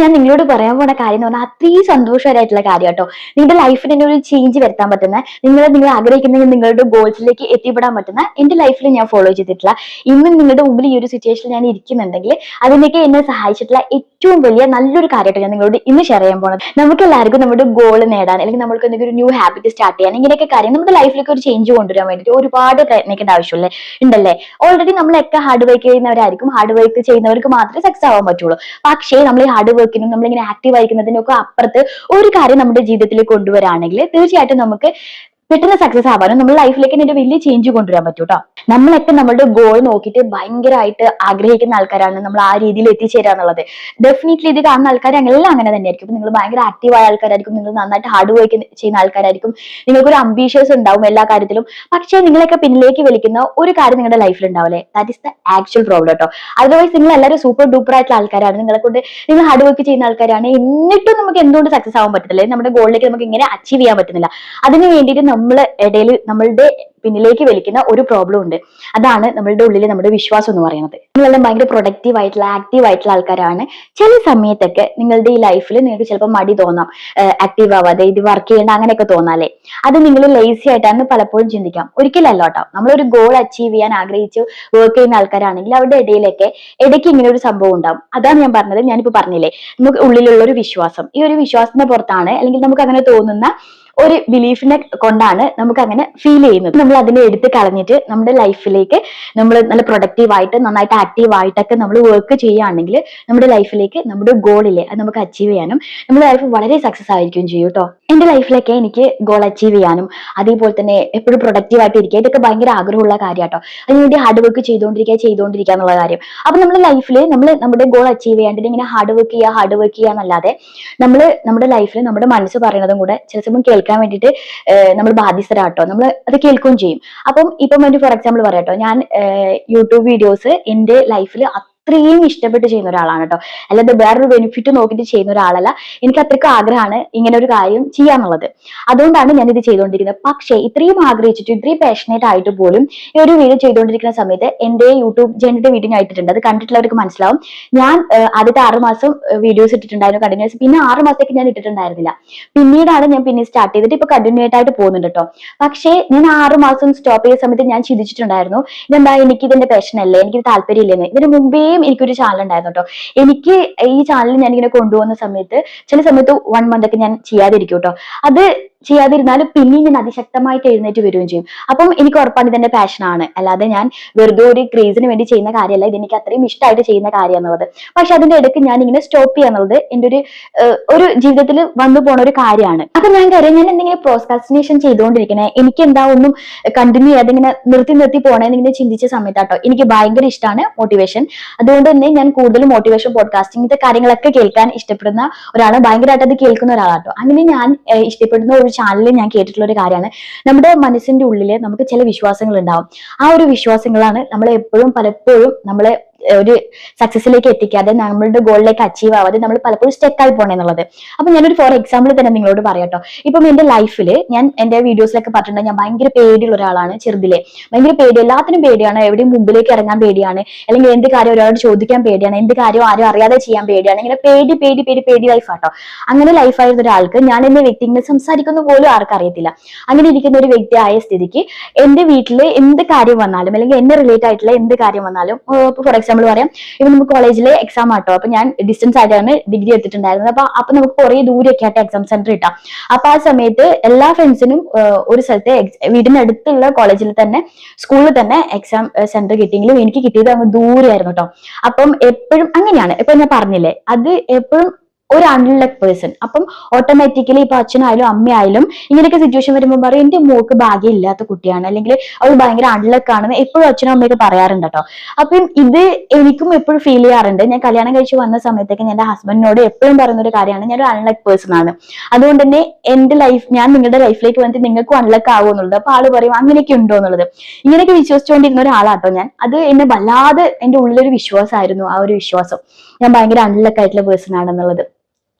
ഞാൻ നിങ്ങളോട് പറയാൻ പോണ കാര്യം എന്ന് പറഞ്ഞാൽ അത്രയും സന്തോഷകരമായിട്ടുള്ള കാര്യം കേട്ടോ. നിങ്ങളുടെ ലൈഫിൽ തന്നെ ഒരു ചേഞ്ച് വരുത്താൻ പറ്റുന്ന, നിങ്ങൾ ആഗ്രഹിക്കുന്ന നിങ്ങളുടെ ഗോൾസിലേക്ക് എത്തിപ്പെടാൻ പറ്റുന്ന എന്റെ ലൈഫിൽ ഞാൻ ഫോളോ ചെയ്തിട്ടുള്ള, ഇന്നും നിങ്ങളുടെ മുമ്പിൽ ഈ ഒരു സിറ്റുവേഷനിൽ ഞാൻ ഇരിക്കുന്നുണ്ടെങ്കിൽ അതിനൊക്കെ എന്നെ സഹായിച്ചിട്ടുള്ള ഏറ്റവും വലിയ നല്ലൊരു കാര്യമായിട്ട് ഞാൻ നിങ്ങളോട് ഇന്ന് ഷെയർ ചെയ്യാൻ പോകുന്നത്. നമുക്ക് എല്ലാവർക്കും നമ്മുടെ ഗോൾ നേടാൻ, അല്ലെങ്കിൽ നമുക്ക് എന്തെങ്കിലും ഒരു ന്യൂ ഹാബിറ്റ് സ്റ്റാർട്ട് ചെയ്യാൻ, ഇങ്ങനെയൊക്കെ കാര്യം നമ്മുടെ ലൈഫിലേക്ക് ഒരു ചേഞ്ച് കൊണ്ടുവരാൻ വേണ്ടിയിട്ട് ഒരുപാട് പ്രയത്നിക്കേണ്ട ആവശ്യമില്ലേ ഉണ്ടല്ലേ. ഓൾറെഡി നമ്മളൊക്കെ ഹാർഡ് വർക്ക് ചെയ്യുന്നവരായിരിക്കും. ഹാർഡ് വർക്ക് ചെയ്യുന്നവർക്ക് മാത്രമേ സക്സസ് ആവാൻ പറ്റുള്ളൂ. പക്ഷേ നമ്മൾ ഈ ഹാർഡ് വർക്കിനും നമ്മളിങ്ങനെ ആക്റ്റീവ് ആയിരിക്കുന്നതിനും ഒക്കെ അപ്പുറത്ത് ഒരു കാര്യം നമ്മുടെ ജീവിതത്തിൽ കൊണ്ടുവരാണെങ്കിൽ തീർച്ചയായിട്ടും നമുക്ക് പെട്ടെന്ന് സക്സസ് ആവാനും നമ്മുടെ ലൈഫിലേക്ക് തന്നെ വലിയ ചേഞ്ച് കൊണ്ടുവരാൻ പറ്റും കേട്ടോ. നമ്മളൊക്കെ നമ്മുടെ ഗോൾ നോക്കിയിട്ട് ഭയങ്കരമായിട്ട് ആഗ്രഹിക്കുന്ന ആൾക്കാരാണ് നമ്മൾ ആ രീതിയിൽ എത്തിച്ചേരുക എന്നുള്ളത്. ഡെഫിനറ്റ്ലി ഇത് കാണുന്ന ആൾക്കാർ എല്ലാം അങ്ങനെ തന്നെയായിരിക്കും. നിങ്ങൾ ഭയങ്കര ആക്റ്റീവായ ആൾക്കാരായിരിക്കും, നിങ്ങൾ നന്നായിട്ട് ഹാർഡ് വർക്ക് ചെയ്യുന്ന ആൾക്കാരായിരിക്കും, നിങ്ങൾക്കൊരു അംബീഷ്യസ് ഉണ്ടാവും എല്ലാ കാര്യത്തിലും. പക്ഷേ നിങ്ങളൊക്കെ പിന്നിലേക്ക് വലിക്കുന്ന ഒരു കാര്യം നിങ്ങളുടെ ലൈഫിൽ ഉണ്ടാവില്ലേ, that is the actual problem കേട്ടോ. അതർവൈസ് നിങ്ങൾ എല്ലാവരും സൂപ്പർ ഡൂപ്പർ ആയിട്ടുള്ള ആൾക്കാരാണ്, നിങ്ങൾ ഹാർഡ് വർക്ക് ചെയ്യുന്ന ആൾക്കാരാണ്, എന്നിട്ടും നമുക്ക് എന്തുകൊണ്ട് സക്സസ് ആവാൻ പറ്റത്തില്ല, നമ്മുടെ ഗോളിലേക്ക് നമുക്ക് ഇങ്ങനെ അച്ചീവ് ചെയ്യാൻ പറ്റുന്നില്ല. അതിന് വേണ്ടിയിട്ട് നമ്മളുടെ പിന്നിലേക്ക് വലിക്കുന്ന ഒരു പ്രോബ്ലം ഉണ്ട്. അതാണ് നമ്മളുടെ ഉള്ളിൽ നമ്മുടെ വിശ്വാസം എന്ന് പറയുന്നത്. നിങ്ങളെല്ലാം ഭയങ്കര പ്രൊഡക്റ്റീവ് ആയിട്ടുള്ള ആക്റ്റീവ് ആയിട്ടുള്ള ആൾക്കാരാണ്. ചില സമയത്തൊക്കെ നിങ്ങളുടെ ഈ ലൈഫിൽ നിങ്ങൾക്ക് ചിലപ്പോൾ മടി തോന്നാം, ആക്റ്റീവ് ആവാതെ ഇത് വർക്ക് ചെയ്യേണ്ട അങ്ങനെയൊക്കെ തോന്നാലേ. അത് നിങ്ങൾ ലേസി ആയിട്ടാണ് പലപ്പോഴും ചിന്തിക്കാം. ഒരിക്കലല്ല കേട്ടോ. നമ്മളൊരു ഗോൾ അച്ചീവ് ചെയ്യാൻ ആഗ്രഹിച്ച് വർക്ക് ചെയ്യുന്ന ആൾക്കാരാണെങ്കിൽ അവരുടെ ഇടയ്ക്ക് ഇങ്ങനെ ഒരു സംഭവം ഉണ്ടാവും. അതാണ് ഞാൻ പറഞ്ഞത്. ഞാനിപ്പോ പറഞ്ഞില്ലേ, നമുക്ക് ഉള്ളിലുള്ള ഒരു വിശ്വാസം, ഈ ഒരു വിശ്വാസത്തിന്റെ പുറത്താണ്, അല്ലെങ്കിൽ നമുക്ക് അങ്ങനെ തോന്നുന്ന ഒരു ബിലീഫിനെ കൊണ്ടാണ് നമുക്ക് അങ്ങനെ ഫീൽ ചെയ്യുന്നത്. നമ്മൾ അതിനെ എടുത്ത് കളഞ്ഞിട്ട് നമ്മുടെ ലൈഫിലേക്ക് നമ്മൾ നല്ല പ്രൊഡക്റ്റീവ് ആയിട്ട് നന്നായിട്ട് ആക്റ്റീവ് ആയിട്ടൊക്കെ നമ്മൾ വർക്ക് ചെയ്യുകയാണെങ്കിൽ നമ്മുടെ ലൈഫിലേക്ക് നമ്മുടെ ഗോളില്ലേ അത് നമുക്ക് അച്ചീവ് ചെയ്യാനും നമ്മുടെ ലൈഫ് വളരെ സക്സസ് ആയിരിക്കും ചെയ്യും കേട്ടോ. എന്റെ ലൈഫിലൊക്കെ എനിക്ക് ഗോൾ അച്ചീവ് ചെയ്യാനും അതേപോലെ തന്നെ എപ്പോഴും പ്രൊഡക്റ്റീവ് ആയിട്ട് ഇരിക്കുക, ഇതൊക്കെ ഭയങ്കര ആഗ്രഹമുള്ള കാര്യം കേട്ടോ. അതിനുവേണ്ടി ഹാർഡ് വർക്ക് ചെയ്തുകൊണ്ടിരിക്കുക എന്നുള്ള കാര്യം. അപ്പൊ നമ്മുടെ ലൈഫിൽ നമ്മൾ നമ്മുടെ ഗോൾ അച്ചീവ് ചെയ്യാണ്ട് ഇങ്ങനെ ഹാർഡ് വർക്ക് ചെയ്യുക എന്നല്ലാതെ നമ്മുടെ ലൈഫിൽ നമ്മുടെ മനസ്സ് പറയുന്നതും കൂടെ ചില സമയം കേൾക്കാൻ വേണ്ടിയിട്ട് നമ്മൾ ബാധ്യസ്ഥരാട്ടോ. നമ്മൾ അത് കേൾക്കുകയും ചെയ്യും. ഇപ്പം ഫോർ എക്സാമ്പിൾ പറയാട്ടോ, ഞാൻ യൂട്യൂബ് വീഡിയോസ് എന്റെ ലൈഫിൽ അത്രയും ഇഷ്ടപ്പെട്ട് ചെയ്യുന്ന ഒരാളാണ് കേട്ടോ. അല്ലാതെ വേറൊരു ബെനിഫിറ്റ് നോക്കിയിട്ട് ചെയ്യുന്ന ഒരാളല്ല. എനിക്ക് അത്രയ്ക്ക് ആഗ്രഹമാണ് ഇങ്ങനെ ഒരു കാര്യം ചെയ്യാന്നുള്ളത്. അതുകൊണ്ടാണ് ഞാൻ ഇത് ചെയ്തുകൊണ്ടിരിക്കുന്നത്. പക്ഷേ ഇത്രയും ആഗ്രഹിച്ചിട്ട് ഇത്രയും പാഷനേറ്റ് ആയിട്ട് പോലും ഈ ഒരു വീഡിയോ ചെയ്തുകൊണ്ടിരിക്കുന്ന സമയത്ത് എന്റെ യൂട്യൂബ് ജേണിയുടെ വീഡിയോ ഞാൻ ഇട്ടിട്ടുണ്ട്. അത് കണ്ടിട്ടുള്ളവർക്ക് മനസ്സിലാവും. ഞാൻ ആദ്യത്തെ 6 മാസം വീഡിയോസ് ഇട്ടിട്ടുണ്ടായിരുന്നു കണ്ടിന്യൂസ്. പിന്നെ 6 മാസത്തേക്ക് ഞാൻ ഇട്ടിട്ടുണ്ടായിരുന്നില്ല. പിന്നീടാണ് ഞാൻ പിന്നെ സ്റ്റാർട്ട് ചെയ്തിട്ട് ഇപ്പൊ കണ്ടിന്യൂറ്റ് ആയിട്ട് പോകുന്നുണ്ട് കേട്ടോ. പക്ഷേ ഞാൻ 6 മാസം സ്റ്റോപ്പ് ചെയ്ത സമയത്ത് ഞാൻ ചിന്തിച്ചിട്ടുണ്ടായിരുന്നു, ഇതെന്താ എനിക്ക് ഇതിന്റെ പാഷൻ അല്ലേ, എനിക്ക് താല്പര്യം ഇല്ലെന്ന്. ഇതിന് മുമ്പേ എനിക്കൊരു ചാനൽ ഉണ്ടായിരുന്നു കേട്ടോ. എനിക്ക് ഈ ചാനൽ ഞാൻ ഇങ്ങനെ കൊണ്ടുപോകുന്ന സമയത്ത് ചില സമയത്ത് 1 മന്ത് ഒക്കെ ഞാൻ ചെയ്യാതിരിക്കും കേട്ടോ. അത് ചെയ്യാതിരുന്നാലും പിന്നെയും ഞാൻ അതിശക്തമായിട്ട് എഴുന്നേറ്റ് വരികയും ചെയ്യും. എനിക്ക് ഉറപ്പാണ് ഇതെന്റെ പാഷനാണ്, അല്ലാതെ ഞാൻ വെറുതെ ഒരു ക്രേസിന് വേണ്ടി ചെയ്യുന്ന കാര്യമല്ല, ഇതെനിക്ക് അത്രയും ഇഷ്ടമായിട്ട് ചെയ്യുന്ന കാര്യം എന്നുള്ളത്. പക്ഷെ അതിന്റെ ഇടയ്ക്ക് ഞാൻ ഇങ്ങനെ സ്റ്റോപ്പ് ചെയ്യാന്നുള്ളത് എന്റെ ഒരു ജീവിതത്തിൽ വന്നു പോണ ഒരു കാര്യമാണ്. ഞാൻ എന്തെങ്കിലും പ്രോസ്കാസ്റ്റിനേഷൻ ചെയ്തുകൊണ്ടിരിക്കണേ, എനിക്ക് എന്താ ഒന്നും കണ്ടിന്യൂ ചെയ്യാതെ ഇങ്ങനെ നിർത്തി പോണേന്ന് ഇങ്ങനെ ചിന്തിച്ച സമയത്താട്ടോ എനിക്ക് ഭയങ്കര ഇഷ്ടമാണ് മോട്ടിവേഷൻ. അതുകൊണ്ട് തന്നെ ഞാൻ കൂടുതലും മോട്ടിവേഷൻ പോഡ്കാസ്റ്റിംഗ് ഇങ്ങനത്തെ കാര്യങ്ങളൊക്കെ കേൾക്കാൻ ഇഷ്ടപ്പെടുന്ന ഒരാളാണ്, ഭയങ്കരമായിട്ട് അത് കേൾക്കുന്ന ഒരാളാട്ടോ. അങ്ങനെ ഞാൻ ഇഷ്ടപ്പെടുന്ന ഒരു ചാനലിൽ ഞാൻ കേട്ടിട്ടുള്ള ഒരു കാര്യമാണ്, നമ്മുടെ മനസ്സിന്റെ ഉള്ളിൽ നമുക്ക് ചില വിശ്വാസങ്ങൾ ഉണ്ടാവും. ആ ഒരു വിശ്വാസങ്ങളാണ് നമ്മളെ പലപ്പോഴും നമ്മളെ ഒരു സക്സസിലേക്ക് എത്തിക്കാതെ നമ്മളുടെ ഗോളിലേക്ക് അച്ചീവ് ആവാതെ നമ്മൾ പലപ്പോഴും സ്റ്റെക്കായി പോണെന്നുള്ളത്. അപ്പൊ ഞാനൊരു ഫോർ എക്സാമ്പിൾ തന്നെ നിങ്ങളോട് പറയാട്ടോ. ഇപ്പം എന്റെ ലൈഫിൽ ഞാൻ എന്റെ വീഡിയോസിലൊക്കെ പറഞ്ഞിട്ടുണ്ട്, ഞാൻ ഭയങ്കര പേടിയുള്ള ഒരാളാണ്. ചെറുതിലെ ഭയങ്കര പേടി, എല്ലാത്തിനും പേടിയാണ്. എവിടെയും മുമ്പിലേക്ക് ഇറങ്ങാൻ പേടിയാണ്, അല്ലെങ്കിൽ എന്ത് കാര്യം ഒരാളോട് ചോദിക്കാൻ പേടിയാണ്, എന്ത് കാര്യം ആരും അറിയാതെ ചെയ്യാൻ പേടിയാണ്. ഇങ്ങനെ പേടി ലൈഫാട്ടോ. അങ്ങനെ ലൈഫായിരുന്ന ഒരാൾക്ക് ഞാൻ എന്റെ വ്യക്തി ഇങ്ങനെ സംസാരിക്കുന്ന പോലും ആർക്കും അറിയത്തില്ല. അങ്ങനെ ഇരിക്കുന്ന ഒരു വ്യക്തി ആയ സ്ഥിതിക്ക് എന്റെ വീട്ടിൽ എന്ത് കാര്യം വന്നാലും, അല്ലെങ്കിൽ എന്നെ റിലേറ്റ് ആയിട്ടുള്ള എന്ത് കാര്യം വന്നാലും, ഫോർ എക്സാമ്പിൾ പറയാം, ഇപ്പൊ നമുക്ക് കോളേജിലെ എക്സാം ആട്ടോ. അപ്പൊ ഞാൻ ഡിസ്റ്റൻസ് ആയിട്ടാണ് ഡിഗ്രി എടുത്തിട്ടുണ്ടായിരുന്നത്. അപ്പൊ നമുക്ക് കുറെ ദൂരെയൊക്കെ ആയിട്ട് എക്സാം സെന്റർ കിട്ടാം. അപ്പൊ ആ സമയത്ത് എല്ലാ ഫ്രണ്ട്സിനും ഒരു സ്ഥലത്തെ വീടിനടുത്തുള്ള കോളേജിൽ തന്നെ സ്കൂളിൽ തന്നെ എക്സാം സെന്റർ കിട്ടിയെങ്കിലും എനിക്ക് കിട്ടിയത് അങ്ങ് ദൂരെയായിരുന്നു കേട്ടോ. എപ്പോഴും അങ്ങനെയാണ്. ഇപ്പൊ ഞാൻ പറഞ്ഞില്ലേ, അത് എപ്പോഴും ഒരു അൺലക്ക് പേഴ്സൺ. ഓട്ടോമാറ്റിക്കലി ഇപ്പൊ അച്ഛനായാലും അമ്മയായാലും ഇങ്ങനെയൊക്കെ സിറ്റുവേഷൻ വരുമ്പോൾ പറയും, എന്റെ മോക്ക് ഭാഗ്യം ഇല്ലാത്ത കുട്ടിയാണ്, അല്ലെങ്കിൽ അവൾ ഭയങ്കര അൺലക്ക് ആണെന്ന് എപ്പോഴും അച്ഛനും അമ്മയൊക്കെ പറയാറുണ്ട് കേട്ടോ. ഇത് എനിക്കും എപ്പോഴും ഫീൽ ചെയ്യാറുണ്ട്. ഞാൻ കല്യാണം കഴിച്ച് വന്ന സമയത്തേക്ക് ഞാൻ എന്റെ ഹസ്ബൻഡിനോട് എപ്പോഴും പറയുന്ന ഒരു കാര്യമാണ്, ഞാൻ ഒരു അൺലക്ക് പേഴ്സൺ ആണ്. അതുകൊണ്ട് തന്നെ എന്റെ ലൈഫ്, ഞാൻ നിങ്ങളുടെ ലൈഫിലേക്ക് വന്നിട്ട് നിങ്ങൾക്കും അൺലക്ക് ആകും എന്നുള്ളത്. അപ്പൊ ആള് പറയും അങ്ങനെയൊക്കെ ഉണ്ടോ എന്നുള്ളത്. ഇങ്ങനെയൊക്കെ വിശ്വസിച്ചുകൊണ്ടിരുന്ന ഒരാളാട്ടോ ഞാൻ. അത് എന്നെ വല്ലാതെ എന്റെ ഉള്ളിലൊരു വിശ്വാസമായിരുന്നു. ആ ഒരു വിശ്വാസം ഞാൻ ഭയങ്കര അൺലക്ക് ആയിട്ടുള്ള പേഴ്സൺ ആണെന്നുള്ളത്.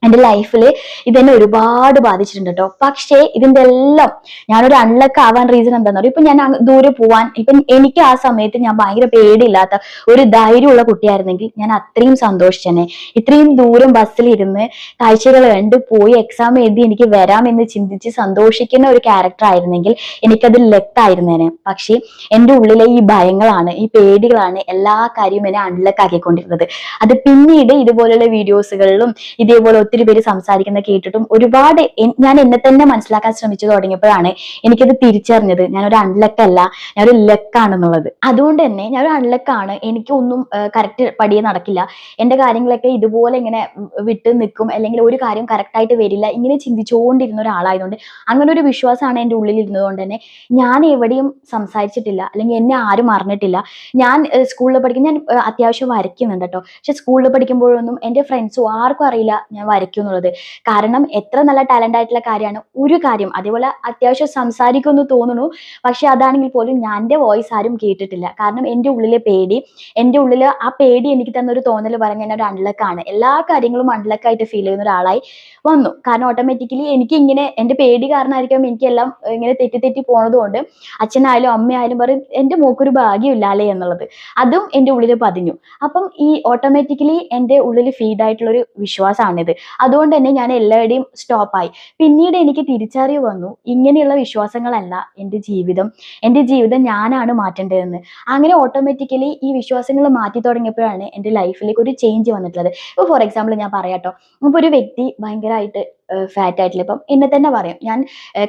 എൻ്റെ ലൈഫിൽ ഇതെന്നെ ഒരുപാട് ബാധിച്ചിട്ടുണ്ട് കേട്ടോ. പക്ഷേ ഇതിന്റെ എല്ലാം ഞാനൊരു അൺലക്ക് ആവാൻ റീസൺ എന്താണെന്ന് പറയുക, ഇപ്പൊ ഞാൻ ദൂരെ പോവാൻ, ഇപ്പം എനിക്ക് ആ സമയത്ത് ഞാൻ ഭയങ്കര പേടിയില്ലാത്ത ഒരു ധൈര്യമുള്ള കുട്ടിയായിരുന്നെങ്കിൽ ഞാൻ അത്രയും സന്തോഷിച്ചെന്നെ. ഇത്രയും ദൂരം ബസ്സിൽ ഇരുന്ന് കാഴ്ചകൾ കണ്ട് പോയി എക്സാം എഴുതി എനിക്ക് വരാമെന്ന് ചിന്തിച്ച് സന്തോഷിക്കുന്ന ഒരു ക്യാരക്ടർ ആയിരുന്നെങ്കിൽ എനിക്കത് ലെക്കായിരുന്നേനെ. പക്ഷേ എൻ്റെ ഉള്ളിലെ ഈ ഭയങ്ങളാണ്, ഈ പേടികളാണ് എല്ലാ കാര്യവും എന്നെ അൺലക്ക് ആക്കിക്കൊണ്ടിരുന്നത്. അത് പിന്നീട് ഇതുപോലുള്ള വീഡിയോസുകളിലും ഇതേപോലെ ഒത്തിരി പേര് സംസാരിക്കുന്ന കേട്ടിട്ടും ഒരുപാട് ഞാൻ എന്നെ തന്നെ മനസ്സിലാക്കാൻ ശ്രമിച്ചു തുടങ്ങിയപ്പോഴാണ് എനിക്കത് തിരിച്ചറിഞ്ഞത് ഞാനൊരു അൺലക്ക് അല്ല, ഞാനൊരു ലക്കാണെന്നുള്ളത്. അതുകൊണ്ട് തന്നെ ഞാനൊരു അൺലക്കാണ്, എനിക്കൊന്നും കറക്റ്റ് പടിയെ നടക്കില്ല, എന്റെ കാര്യങ്ങളൊക്കെ ഇതുപോലെ ഇങ്ങനെ വിട്ട് നിൽക്കും, അല്ലെങ്കിൽ ഒരു കാര്യം കറക്റ്റ് ആയിട്ട് വരില്ല, ഇങ്ങനെ ചിന്തിച്ചുകൊണ്ടിരുന്ന ഒരാളായതുകൊണ്ട് അങ്ങനെ ഒരു വിശ്വാസമാണ് എൻ്റെ ഉള്ളിൽ ഇരുന്നതുകൊണ്ട് തന്നെ ഞാൻ എവിടെയും സംസാരിച്ചിട്ടില്ല, അല്ലെങ്കിൽ എന്നെ ആരും അറിഞ്ഞിട്ടില്ല. ഞാൻ സ്കൂളിൽ പഠിക്കും, ഞാൻ അത്യാവശ്യം വരയ്ക്കുന്നുണ്ട് കേട്ടോ. പക്ഷെ സ്കൂളിൽ പഠിക്കുമ്പോഴൊന്നും എൻ്റെ ഫ്രണ്ട്സും ആർക്കും അറിയില്ല ഞാൻ വരയ്ക്കും എന്നുള്ളത്. കാരണം എത്ര നല്ല ടാലന്റ് ആയിട്ടുള്ള കാര്യമാണ് ഒരു കാര്യം, അതേപോലെ അത്യാവശ്യം സംസാരിക്കുമെന്ന് തോന്നുന്നു, പക്ഷെ അതാണെങ്കിൽ പോലും ഞാൻ എൻ്റെ വോയിസ് ആരും കേട്ടിട്ടില്ല. കാരണം എൻ്റെ ഉള്ളിലെ പേടി, എൻ്റെ ഉള്ളിൽ ആ പേടി എനിക്ക് തന്നൊരു തോന്നൽ പറഞ്ഞ ഞാൻ ഒരു അൺലക്കാണ്, എല്ലാ കാര്യങ്ങളും അൺലക്കായിട്ട് ഫീൽ ചെയ്യുന്ന ഒരാളായി വന്നു. കാരണം ഓട്ടോമാറ്റിക്കലി എനിക്ക് ഇങ്ങനെ എൻ്റെ പേടി കാരണമായിരിക്കും എനിക്കെല്ലാം ഇങ്ങനെ തെറ്റി തെറ്റി പോണത് കൊണ്ട് അച്ഛനായാലും അമ്മയായാലും പറയും എൻ്റെ മോക്കൊരു ഭാഗ്യമില്ല അല്ലേ എന്നുള്ളത്. അതും എൻ്റെ ഉള്ളിൽ പതിഞ്ഞു. അപ്പം ഈ ഓട്ടോമാറ്റിക്കലി എൻ്റെ ഉള്ളിൽ ഫീഡായിട്ടുള്ള ഒരു വിശ്വാസമാണിത്. അതുകൊണ്ട് തന്നെ ഞാൻ എല്ലാവരുടെയും സ്റ്റോപ്പായി. പിന്നീട് എനിക്ക് തിരിച്ചറിവ് വന്നു, ഇങ്ങനെയുള്ള വിശ്വാസങ്ങളല്ല എൻ്റെ ജീവിതം, എൻ്റെ ജീവിതം ഞാനാണ് മാറ്റേണ്ടതെന്ന്. അങ്ങനെ ഓട്ടോമാറ്റിക്കലി ഈ വിശ്വാസങ്ങൾ മാറ്റി തുടങ്ങിയപ്പോഴാണ് എൻ്റെ ലൈഫിലേക്ക് ഒരു ചേഞ്ച് വന്നിട്ടുള്ളത്. ഇപ്പോൾ ഫോർ എക്സാമ്പിൾ ഞാൻ പറയാം കേട്ടോ. ഇപ്പോൾ ഒരു വ്യക്തി ഭയങ്കരമായിട്ട് ഫാറ്റ് ആയിട്ടില്ല, ഇപ്പം എന്നെ തന്നെ പറയാം, ഞാൻ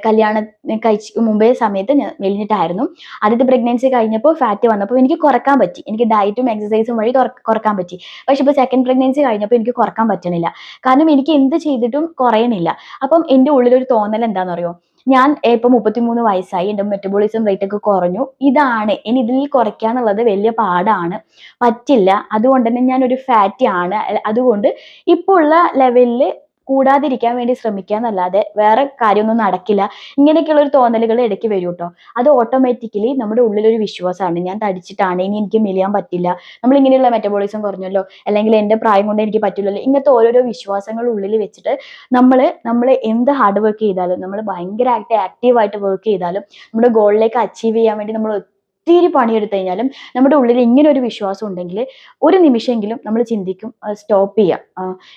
കല്യാണം കഴിച്ച് മുമ്പേ സമയത്ത് ഞാൻ മെലിഞ്ഞിട്ടായിരുന്നു. ആദ്യത്തെ പ്രഗ്നൻസി കഴിഞ്ഞപ്പോൾ ഫാറ്റ് വന്നപ്പോൾ എനിക്ക് കുറക്കാൻ പറ്റി, എനിക്ക് ഡയറ്റും എക്സസൈസും വഴി കുറക്കാൻ പറ്റി. പക്ഷെ ഇപ്പോൾ സെക്കൻഡ് പ്രഗ്നൻസി കഴിഞ്ഞപ്പോൾ എനിക്ക് കുറക്കാൻ പറ്റണില്ല, കാരണം എനിക്ക് എന്ത് ചെയ്തിട്ടും കുറയണില്ല. അപ്പം എൻ്റെ ഉള്ളിലൊരു തോന്നൽ എന്താണെന്ന് അറിയോ, ഞാൻ ഇപ്പൊ 33 വയസ്സായി, എൻ്റെ മെറ്റബോളിസം റേറ്റ് ഒക്കെ കുറഞ്ഞു, ഇതാണ് ഇനി ഇതിൽ കുറയ്ക്കാന്നുള്ളത് വലിയ പാടാണ്, പറ്റില്ല, അതുകൊണ്ട് തന്നെ ഞാൻ ഒരു ഫാറ്റി ആണ്, അതുകൊണ്ട് ഇപ്പോൾ ഉള്ള ലെവലിൽ കൂടാതിരിക്കാൻ വേണ്ടി ശ്രമിക്കുക എന്നല്ലാതെ വേറെ കാര്യമൊന്നും നടക്കില്ല. ഇങ്ങനെയൊക്കെയുള്ള ഒരു തോന്നലുകൾ ഇടയ്ക്ക് വരും കേട്ടോ. അത് ഓട്ടോമാറ്റിക്കലി നമ്മുടെ ഉള്ളിലൊരു വിശ്വാസമാണ്, ഞാൻ തടിച്ചിട്ടാണ് ഇനി എനിക്ക് മെലിയാൻ പറ്റില്ല, നമ്മൾ ഇങ്ങനെയുള്ള മെറ്റബോളിസം കുറഞ്ഞല്ലോ, അല്ലെങ്കിൽ എൻ്റെ പ്രായം കൊണ്ട് എനിക്ക് പറ്റില്ലല്ലോ, ഇങ്ങനത്തെ ഓരോരോ വിശ്വാസങ്ങൾ ഉള്ളിൽ വെച്ചിട്ട് നമ്മൾ എന്ത് ഹാർഡ് വർക്ക് ചെയ്താലും, നമ്മൾ ഭയങ്കരമായിട്ട് ആക്റ്റീവായിട്ട് വർക്ക് ചെയ്താലും, നമ്മുടെ ഗോളിലേക്ക് അച്ചീവ് ചെയ്യാൻ വേണ്ടി നമ്മൾ ഒത്തിരി പണിയെടുത്തു കഴിഞ്ഞാലും നമ്മുടെ ഉള്ളിൽ ഇങ്ങനെ ഒരു വിശ്വാസം ഉണ്ടെങ്കിൽ ഒരു നിമിഷമെങ്കിലും നമ്മൾ ചിന്തിക്കും സ്റ്റോപ്പ് ചെയ്യാം,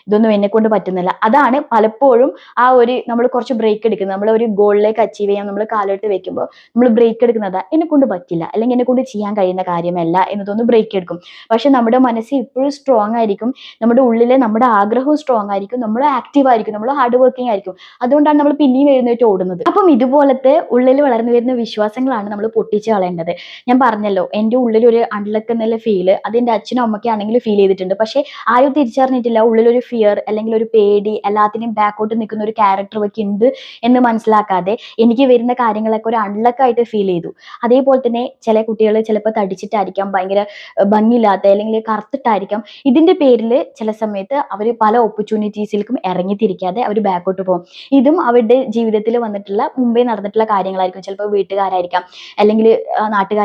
ഇതൊന്നും എന്നെ കൊണ്ട് പറ്റുന്നില്ല. അതാണ് പലപ്പോഴും ആ ഒരു നമ്മൾ കുറച്ച് ബ്രേക്ക് എടുക്കുന്നത്, നമ്മൾ ഒരു ഗോളിലേക്ക് അച്ചീവ് ചെയ്യാൻ നമ്മൾ കാലെടുത്ത് വെക്കുമ്പോൾ നമ്മൾ ബ്രേക്ക് എടുക്കുന്നത് എന്നെ കൊണ്ട് പറ്റില്ല, അല്ലെങ്കിൽ എന്നെ കൊണ്ട് ചെയ്യാൻ കഴിയുന്ന കാര്യമല്ല എന്നതൊന്ന് ബ്രേക്ക് എടുക്കും. പക്ഷെ നമ്മുടെ മനസ്സ് ഇപ്പോഴും സ്ട്രോങ് ആയിരിക്കും, നമ്മുടെ ഉള്ളിലെ നമ്മുടെ ആഗ്രഹവും സ്ട്രോങ് ആയിരിക്കും, നമ്മൾ ആക്റ്റീവ് ആയിരിക്കും, നമ്മൾ ഹാർഡ് വർക്കിംഗ് ആയിരിക്കും. അതുകൊണ്ടാണ് നമ്മൾ പിന്നെയും എഴുന്നേറ്റ് ഓടുന്നത്. അപ്പം ഇതുപോലത്തെ ഉള്ളിൽ വളർന്നു വരുന്ന വിശ്വാസങ്ങളാണ് നമ്മൾ പൊട്ടിച്ച് കളയേണ്ടത്. ഞാൻ പറഞ്ഞല്ലോ, എൻ്റെ ഉള്ളിൽ ഒരു അൺലക്ക് എന്നുള്ള ഫീല് അത് എൻ്റെ അച്ഛനും അമ്മയ്ക്കാണെങ്കിലും ഫീൽ ചെയ്തിട്ടുണ്ട്. പക്ഷെ ആരും തിരിച്ചറിഞ്ഞിട്ടില്ല ഉള്ളിലൊരു ഫിയർ അല്ലെങ്കിൽ ഒരു പേടി, എല്ലാത്തിനും ബാക്കോട്ട് നിൽക്കുന്ന ഒരു ക്യാരക്ടർ ഒക്കെ ഉണ്ട് എന്ന് മനസ്സിലാക്കാതെ എനിക്ക് വരുന്ന കാര്യങ്ങളൊക്കെ ഒരു അൺലക്കായിട്ട് ഫീൽ ചെയ്തു. അതേപോലെ തന്നെ ചില കുട്ടികൾ ചിലപ്പോൾ തടിച്ചിട്ടായിരിക്കാം, ഭയങ്കര ഭംഗിയില്ലാത്ത അല്ലെങ്കിൽ കറുത്തിട്ടായിരിക്കാം, ഇതിന്റെ പേരിൽ ചില സമയത്ത് അവർ പല ഓപ്പർച്യൂണിറ്റീസിലേക്കും ഇറങ്ങിത്തിരിക്കാതെ അവർ ബാക്കോട്ട് പോകും. ഇതും അവരുടെ ജീവിതത്തിൽ വന്നിട്ടുള്ള മുമ്പേ നടന്നിട്ടുള്ള കാര്യങ്ങളായിരിക്കും. ചിലപ്പോൾ വീട്ടുകാരായിരിക്കാം, അല്ലെങ്കിൽ നാട്ടുകാരായിരിക്കാം,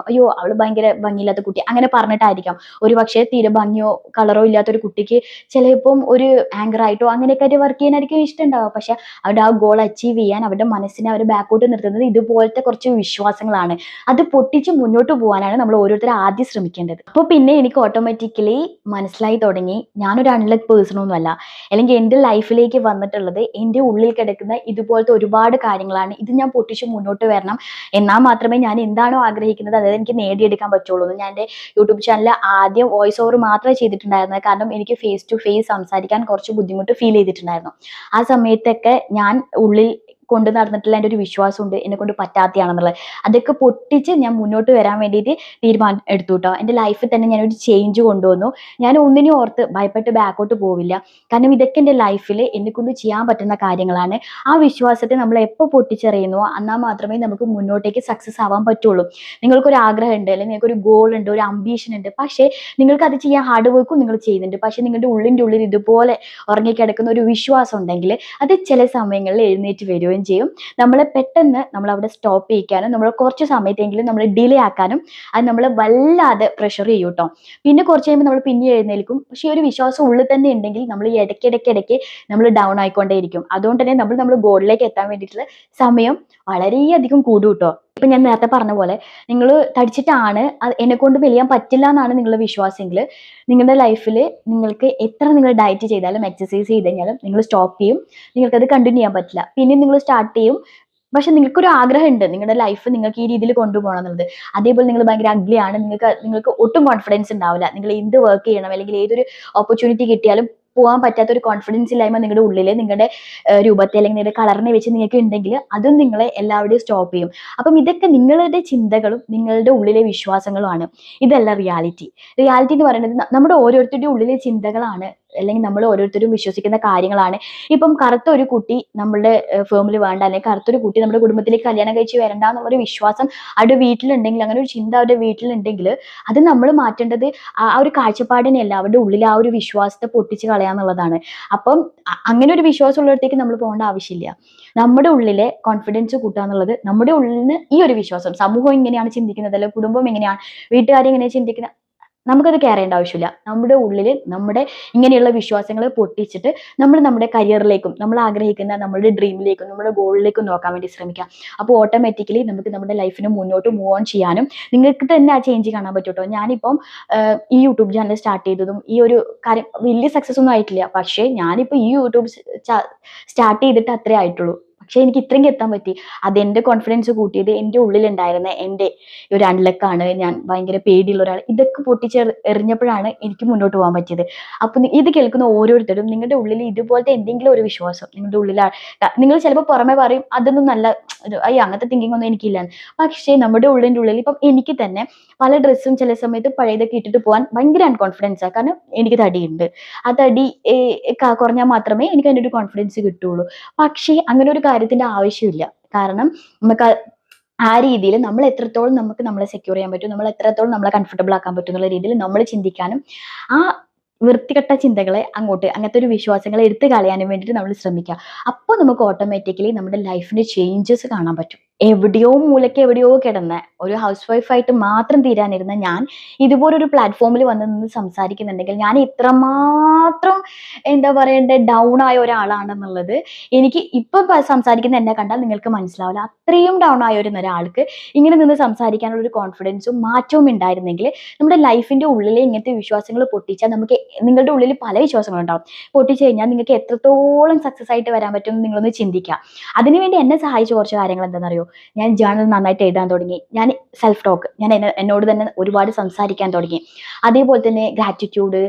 അയ്യോ അവള് ഭയങ്കര ഭംഗിയില്ലാത്ത കുട്ടി അങ്ങനെ പറഞ്ഞിട്ടായിരിക്കാം. ഒരു പക്ഷേ തീരെ ഭംഗിയോ കളറോ ഇല്ലാത്ത ഒരു കുട്ടിക്ക് ചിലപ്പം ഒരു ആങ്കർ ആയിട്ടോ അങ്ങനെയൊക്കെ ആയിട്ട് വർക്ക് ചെയ്യാനായിരിക്കും ഇഷ്ടം ഉണ്ടാവുക. പക്ഷെ അവരുടെ ആ ഗോൾ അച്ചീവ് ചെയ്യാൻ അവരുടെ മനസ്സിനെ അവർ ബാക്കോട്ട് നിർത്തുന്നത് ഇതുപോലത്തെ കുറച്ച് വിശ്വാസങ്ങളാണ്. അത് പൊട്ടിച്ച് മുന്നോട്ട് പോകാനാണ് നമ്മൾ ഓരോരുത്തരും ആദ്യം ശ്രമിക്കേണ്ടത്. അപ്പോൾ പിന്നെ എനിക്ക് ഓട്ടോമാറ്റിക്കലി മനസ്സിലായി തുടങ്ങി, ഞാനൊരു അൺലക്ക് പേഴ്സൺ ഒന്നും അല്ല, അല്ലെങ്കിൽ എൻ്റെ ലൈഫിലേക്ക് വന്നിട്ടുള്ളത് എൻ്റെ ഉള്ളിൽ കിടക്കുന്ന ഇതുപോലത്തെ ഒരുപാട് കാര്യങ്ങളാണ്. ഇത് ഞാൻ പൊട്ടിച്ച് മുന്നോട്ട് വരണം, എന്നാൽ മാത്രമേ ഞാൻ എന്താണോ ആഗ്രഹിക്കുന്നത് അതായത് എനിക്ക് നേടിയെടുക്കാൻ പറ്റുള്ളൂ. ഞാൻ എൻ്റെ യൂട്യൂബ് ചാനൽ ആദ്യം വോയിസ് ഓവർ മാത്രമേ ചെയ്തിട്ടുണ്ടായിരുന്നത്, കാരണം എനിക്ക് ഫേസ് ടു ഫേസ് സംസാരിക്കാൻ കുറച്ച് ബുദ്ധിമുട്ട് ഫീൽ ചെയ്തിട്ടുണ്ടായിരുന്നു. ആ സമയത്തൊക്കെ ഞാൻ ഉള്ളിൽ കൊണ്ട് നടന്നിട്ടുള്ള എൻ്റെ ഒരു വിശ്വാസമുണ്ട് എന്നെ കൊണ്ട് പറ്റാത്തയാണെന്നുള്ളത്. അതൊക്കെ പൊട്ടിച്ച് ഞാൻ മുന്നോട്ട് വരാൻ വേണ്ടിയിട്ട് തീരുമാനം എടുത്തു കേട്ടോ. എൻ്റെ ലൈഫിൽ തന്നെ ഞാനൊരു ചേഞ്ച് കൊണ്ടുവന്നു. ഞാൻ ഒന്നിനും ഓർത്ത് ഭയപ്പെട്ട് ബാക്കോട്ട് പോവില്ല, കാരണം ഇതൊക്കെ എൻ്റെ ലൈഫിൽ എന്നെ കൊണ്ട് ചെയ്യാൻ പറ്റുന്ന കാര്യങ്ങളാണ്. ആ വിശ്വാസത്തെ നമ്മൾ എപ്പോൾ പൊട്ടിച്ചെറിയുന്നോ എന്നാൽ മാത്രമേ നമുക്ക് മുന്നോട്ടേക്ക് സക്സസ് ആവാൻ പറ്റുള്ളൂ. നിങ്ങൾക്കൊരു ആഗ്രഹം ഉണ്ട്, അല്ലെങ്കിൽ നിങ്ങൾക്കൊരു ഗോൾ ഉണ്ട്, ഒരു അംബീഷൻ ഉണ്ട്, പക്ഷേ നിങ്ങൾക്ക് അത് ചെയ്യാൻ ഹാർഡ് വർക്കും നിങ്ങൾ ചെയ്യുന്നുണ്ട്, പക്ഷെ നിങ്ങളുടെ ഉള്ളിൻ്റെ ഉള്ളിൽ ഇതുപോലെ ഉറങ്ങിക്കിടക്കുന്ന ഒരു വിശ്വാസം ഉണ്ടെങ്കിൽ അത് ചില സമയങ്ങളിൽ എഴുന്നേറ്റ് വരികയും വരികയും ചെയ്യും. നമ്മളെ പെട്ടെന്ന് നമ്മൾ അവിടെ സ്റ്റോപ്പ് ചെയ്യിക്കാനും നമ്മൾ കുറച്ച് സമയത്തെങ്കിലും നമ്മൾ ഡിലേ ആക്കാനും അത് നമ്മൾ വല്ലാതെ പ്രഷർ ചെയ്യും കേട്ടോ. പിന്നെ കുറച്ച് കഴിയുമ്പോൾ നമ്മൾ പിന്നെ എഴുന്നേൽക്കും. പക്ഷെ ഈ ഒരു വിശ്വാസം ഉള്ളിൽ തന്നെ ഉണ്ടെങ്കിൽ നമ്മൾ ഈ ഇടയ്ക്കിടയ്ക്ക് നമ്മൾ ഡൗൺ ആയിക്കൊണ്ടേയിരിക്കും. അതുകൊണ്ട് തന്നെ നമ്മൾ ഗോളിലേക്ക് എത്താൻ വേണ്ടിയിട്ടുള്ള സമയം വളരെയധികം കൂടും കേട്ടോ. ഇപ്പൊ ഞാൻ നേരത്തെ പറഞ്ഞ പോലെ നിങ്ങൾ തടിച്ചിട്ടാണ് എന്നെ കൊണ്ട് മെലിയാൻ പറ്റില്ല എന്നാണ് നിങ്ങളുടെ വിശ്വാസമെങ്കിൽ നിങ്ങളുടെ ലൈഫിൽ നിങ്ങൾക്ക് എത്ര നിങ്ങൾ ഡയറ്റ് ചെയ്താലും എക്സസൈസ് ചെയ്ത് കഴിഞ്ഞാലും നിങ്ങൾ സ്റ്റോപ്പ് ചെയ്യും. നിങ്ങൾക്കത് കണ്ടിന്യൂ ചെയ്യാൻ പറ്റില്ല. പിന്നെ നിങ്ങൾ സ്റ്റാർട്ട് ചെയ്യും. പക്ഷെ നിങ്ങൾക്കൊരു ആഗ്രഹം ഉണ്ട് നിങ്ങളുടെ ലൈഫ് നിങ്ങൾക്ക് ഈ രീതിയിൽ കൊണ്ടുപോകണം എന്നുള്ളത്. അതേപോലെ നിങ്ങൾ ഭയങ്കര അഗ്ലിയാണ്, നിങ്ങൾക്ക് ഒട്ടും കോൺഫിഡൻസ് ഉണ്ടാവില്ല. നിങ്ങൾ എന്ത് വർക്ക് ചെയ്യണം അല്ലെങ്കിൽ ഏതൊരു ഓപ്പർച്യൂണിറ്റി കിട്ടിയാലും പോകാൻ പറ്റാത്ത ഒരു കോൺഫിഡൻസ് ഇല്ലായ്മ നിങ്ങളുടെ ഉള്ളിൽ നിങ്ങളുടെ രൂപത്തെ അല്ലെങ്കിൽ നിങ്ങളുടെ കളറിനെ വെച്ച് നിങ്ങൾക്ക് ഉണ്ടെങ്കിൽ അതും നിങ്ങളെ എല്ലാവരുടെയും സ്റ്റോപ്പ് ചെയ്യും. അപ്പം ഇതൊക്കെ നിങ്ങളുടെ ചിന്തകളും നിങ്ങളുടെ ഉള്ളിലെ വിശ്വാസങ്ങളുമാണ്. ഇതല്ല റിയാലിറ്റി. റിയാലിറ്റി എന്ന് പറയുന്നത് നമ്മുടെ ഓരോരുത്തരുടെയും ഉള്ളിലെ ചിന്തകളാണ്, അല്ലെങ്കിൽ നമ്മൾ ഓരോരുത്തരും വിശ്വസിക്കുന്ന കാര്യങ്ങളാണ്. ഇപ്പം കറുത്ത ഒരു കുട്ടി നമ്മുടെ ഫേമിൽ വേണ്ട, അല്ലെങ്കിൽ കറുത്തൊരു കുട്ടി നമ്മുടെ കുടുംബത്തിലേക്ക് കല്യാണം കഴിച്ച് വരണ്ട എന്നുള്ളൊരു വിശ്വാസം അവരുടെ വീട്ടിലുണ്ടെങ്കിൽ, അങ്ങനെ ഒരു ചിന്ത അവരുടെ വീട്ടിലുണ്ടെങ്കിൽ അത് നമ്മൾ മാറ്റേണ്ടത് ആ ഒരു കാഴ്ചപ്പാടിനെയല്ല, അവരുടെ ഉള്ളിൽ ആ ഒരു വിശ്വാസത്തെ പൊട്ടിച്ച് കളയാന്നുള്ളതാണ്. അപ്പം അങ്ങനെ ഒരു വിശ്വാസം ഉള്ളിടത്തേക്ക് നമ്മൾ പോകേണ്ട ആവശ്യമില്ല. നമ്മുടെ ഉള്ളിലെ കോൺഫിഡൻസ് കൂട്ടുക എന്നുള്ളത് നമ്മുടെ ഉള്ളിൽ നിന്ന് ഈ ഒരു വിശ്വാസം, സമൂഹം എങ്ങനെയാണ് ചിന്തിക്കുന്നത് അല്ലെങ്കിൽ കുടുംബം എങ്ങനെയാണ്, വീട്ടുകാരെങ്ങനെയാണ് ചിന്തിക്കുന്നത്, നമുക്കത് കെയർ ചെയ്യേണ്ട ആവശ്യമില്ല. നമ്മുടെ ഉള്ളിൽ നമ്മുടെ ഇങ്ങനെയുള്ള വിശ്വാസങ്ങൾ പൊട്ടിച്ചിട്ട് നമ്മൾ നമ്മുടെ കരിയറിലേക്കും നമ്മൾ ആഗ്രഹിക്കുന്ന നമ്മുടെ ഡ്രീമിലേക്കും നമ്മുടെ ഗോളിലേക്കും നോക്കാൻ വേണ്ടി ശ്രമിക്കാം. അപ്പോൾ ഓട്ടോമാറ്റിക്കലി നമുക്ക് നമ്മുടെ ലൈഫിന് മുന്നോട്ട് മൂവ് ഓൺ ചെയ്യാനും നിങ്ങൾക്ക് തന്നെ ആ ചേഞ്ച് കാണാൻ പറ്റും കേട്ടോ. ഞാനിപ്പം ഈ യൂട്യൂബ് ചാനൽ സ്റ്റാർട്ട് ചെയ്തതും ഈ ഒരു കാര്യം വലിയ സക്സസ് ഒന്നും ആയിട്ടില്ല. പക്ഷേ ഞാനിപ്പോൾ ഈ യൂട്യൂബ് സ്റ്റാർട്ട് ചെയ്തിട്ട് അത്രേ ആയിട്ടുള്ളൂ. പക്ഷെ എനിക്ക് ഇത്രയും എത്താൻ പറ്റി. അതെന്റെ കോൺഫിഡൻസ് കൂട്ടിയത് എൻ്റെ ഉള്ളിലുണ്ടായിരുന്ന എൻ്റെ ഒരു അൺലക്കാണ്. ഞാൻ ഭയങ്കര പേടിയുള്ള ഒരാൾ. ഇതൊക്കെ എറിഞ്ഞപ്പോഴാണ് എനിക്ക് മുന്നോട്ട് പോകാൻ പറ്റിയത്. അപ്പൊ ഇത് കേൾക്കുന്ന ഓരോരുത്തരും നിങ്ങളുടെ ഉള്ളിൽ ഇതുപോലത്തെ എന്തെങ്കിലും ഒരു വിശ്വാസം നിങ്ങളുടെ ഉള്ളിൽ, നിങ്ങൾ ചിലപ്പോൾ പുറമെ പറയും അതൊന്നും നല്ല അയ്യോ അങ്ങനത്തെ തിങ്കിങ് ഒന്നും എനിക്കില്ലാന്ന്. പക്ഷേ നമ്മുടെ ഉള്ളിൽ ഇപ്പം എനിക്ക് തന്നെ പല ഡ്രസ്സും ചില സമയത്ത് പഴയതൊക്കെ ഇട്ടിട്ട് പോകാൻ ഭയങ്കര അൺകോൺഫിഡൻസാണ്. കാരണം എനിക്ക് തടിയുണ്ട്. ആ തടി കുറഞ്ഞാൽ മാത്രമേ എനിക്ക് അതിൻ്റെ ഒരു കോൺഫിഡൻസ് കിട്ടുള്ളൂ. പക്ഷേ അങ്ങനെ ഒരു കാര്യത്തിന്റെ ആവശ്യമില്ല. കാരണം നമുക്ക് ആ രീതിയിൽ നമ്മൾ എത്രത്തോളം നമുക്ക് നമ്മളെ സെക്യൂർ ചെയ്യാൻ പറ്റും, നമ്മൾ എത്രത്തോളം നമ്മളെ കംഫർട്ടബിൾ ആക്കാൻ പറ്റും എന്നുള്ള രീതിയിൽ നമ്മൾ ചിന്തിക്കാനും ആ വൃത്തികെട്ട ചിന്തകളെ അങ്ങനത്തെ ഒരു വിശ്വാസങ്ങളെ എടുത്തു കളയാനും വേണ്ടിയിട്ട് നമ്മൾ ശ്രമിക്കുക. അപ്പോൾ നമുക്ക് ഓട്ടോമാറ്റിക്കലി നമ്മുടെ ലൈഫിന് ചേഞ്ചസ് കാണാൻ പറ്റും. എവിടെയോ മൂലയ്ക്ക് എവിടെയോ കിടന്ന ഒരു ഹൗസ് വൈഫായിട്ട് മാത്രം തീരാനിരുന്ന ഞാൻ ഇതുപോലൊരു പ്ലാറ്റ്ഫോമിൽ വന്ന് നിന്ന് സംസാരിക്കുന്നുണ്ടെങ്കിൽ ഞാൻ ഇത്രമാത്രം എന്താ പറയണ്ടേ ഡൗൺ ആയ ഒരാളാണെന്നുള്ളത് എനിക്ക് ഇപ്പം സംസാരിക്കുന്ന എന്നെ കണ്ടാൽ നിങ്ങൾക്ക് മനസ്സിലാവില്ല. അത്രയും ഡൗൺ ആയ ഒരാൾക്ക് ഇങ്ങനെ നിന്ന് സംസാരിക്കാനുള്ള ഒരു കോൺഫിഡൻസും മാറ്റവും ഉണ്ടായിരുന്നെങ്കിൽ നമ്മുടെ ലൈഫിന്റെ ഉള്ളിലെ ഇങ്ങനത്തെ വിശ്വാസങ്ങൾ പൊട്ടിച്ചാൽ നമുക്ക്, നിങ്ങളുടെ ഉള്ളിൽ പല വിശ്വാസങ്ങളുണ്ടാവും, പൊട്ടിച്ചു കഴിഞ്ഞാൽ നിങ്ങൾക്ക് എത്രത്തോളം സക്സസ് ആയിട്ട് വരാൻ പറ്റും എന്ന് നിങ്ങളൊന്ന് ചിന്തിക്കുക. അതിനുവേണ്ടി എന്നെ സഹായിച്ച കുറച്ച് കാര്യങ്ങൾ എന്താണെന്നറിയോ? ഞാൻ ജേർണൽ നന്നായിട്ട് എഴുതാൻ തുടങ്ങി. ഞാൻ സെൽഫ് ടോക്ക്, ഞാൻ എന്നോട് തന്നെ ഒരുപാട് സംസാരിക്കാൻ തുടങ്ങി. അതേപോലെ തന്നെ ഗ്രാറ്റിറ്റ്യൂഡ്,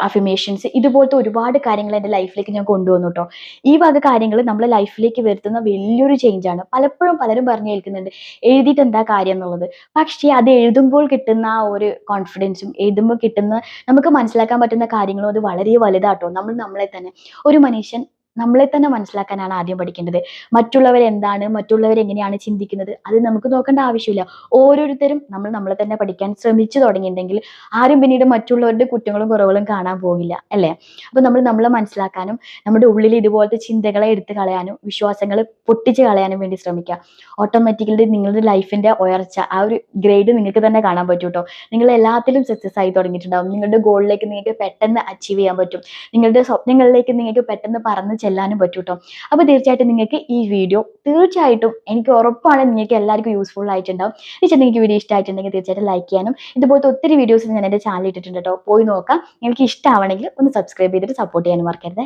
അഫിമേഷൻസ്, ഇതുപോലത്തെ ഒരുപാട് കാര്യങ്ങൾ എൻ്റെ ലൈഫിലേക്ക് ഞാൻ കൊണ്ടുവന്നു കേട്ടോ. ഈ വക കാര്യങ്ങൾ നമ്മളെ ലൈഫിലേക്ക് വരുത്തുന്ന വലിയൊരു ചേഞ്ചാണ്. പലപ്പോഴും പലരും പറഞ്ഞു കേൾക്കുന്നുണ്ട് എഴുതിയിട്ട് എന്താ കാര്യം എന്നുള്ളത്. പക്ഷേ അത് എഴുതുമ്പോൾ കിട്ടുന്ന ആ ഒരു കോൺഫിഡൻസും എഴുതുമ്പോൾ കിട്ടുന്ന നമുക്ക് മനസ്സിലാക്കാൻ പറ്റുന്ന കാര്യങ്ങളും അത് വളരെ വലുതാട്ടോ. നമ്മളെ തന്നെ, ഒരു മനുഷ്യൻ നമ്മളെ തന്നെ മനസ്സിലാക്കാനാണ് ആദ്യം പഠിക്കേണ്ടത്. മറ്റുള്ളവരെന്താണ്, മറ്റുള്ളവരെങ്ങനെയാണ് ചിന്തിക്കുന്നത്, അത് നമുക്ക് നോക്കേണ്ട ആവശ്യമില്ല. ഓരോരുത്തരും നമ്മളെ തന്നെ പഠിക്കാൻ ശ്രമിച്ചു തുടങ്ങിയിട്ടുണ്ടെങ്കിൽ ആരും പിന്നീട് മറ്റുള്ളവരുടെ കുറ്റങ്ങളും കുറവുകളും കാണാൻ പോകില്ല, അല്ലേ? അപ്പൊ നമ്മളെ മനസ്സിലാക്കാനും നമ്മുടെ ഉള്ളിൽ ഇതുപോലത്തെ ചിന്തകളെ എടുത്തു കളയാനും വിശ്വാസങ്ങൾ പൊട്ടിച്ച് കളയാനും വേണ്ടി ശ്രമിക്കുക. ഓട്ടോമാറ്റിക്കലി നിങ്ങളുടെ ലൈഫിന്റെ ഉയർച്ച, ആ ഒരു ഗ്രേഡ് നിങ്ങൾക്ക് തന്നെ കാണാൻ പറ്റും കേട്ടോ. നിങ്ങൾ എല്ലാത്തിലും സക്സസ് ആയി തുടങ്ങിയിട്ടുണ്ടാവും. നിങ്ങളുടെ ഗോളിലേക്ക് നിങ്ങൾക്ക് പെട്ടെന്ന് അച്ചീവ് ചെയ്യാൻ പറ്റും. നിങ്ങളുടെ സ്വപ്നങ്ങളിലേക്ക് നിങ്ങൾക്ക് പെട്ടെന്ന് പറന്ന് ചെല്ലാനും പറ്റും കേട്ടോ. അപ്പൊ തീർച്ചയായിട്ടും നിങ്ങൾക്ക് ഈ വീഡിയോ തീർച്ചയായിട്ടും എനിക്ക് ഉറപ്പാണ് നിങ്ങൾക്ക് എല്ലാവർക്കും യൂസ്ഫുൾ ആയിട്ടുണ്ടാവും. തീർച്ചയായിട്ടും നിങ്ങൾക്ക് വീഡിയോ ഇഷ്ടമായിട്ടുണ്ടെങ്കിൽ തീർച്ചയായിട്ടും ലൈക്ക് ചെയ്യാനും, ഇതുപോലത്തെ ഒത്തിരി വീഡിയോസ് ഞാൻ എൻ്റെ ചാനൽ ഇട്ടിട്ടുണ്ട് കേട്ടോ, പോയി നോക്കാം. നിങ്ങൾക്ക് ഇഷ്ടമാവണമെങ്കിൽ ഒന്ന് സബ്സ്ക്രൈബ് ചെയ്തിട്ട് സപ്പോർട്ട് ചെയ്യാനും മറക്കരുത്.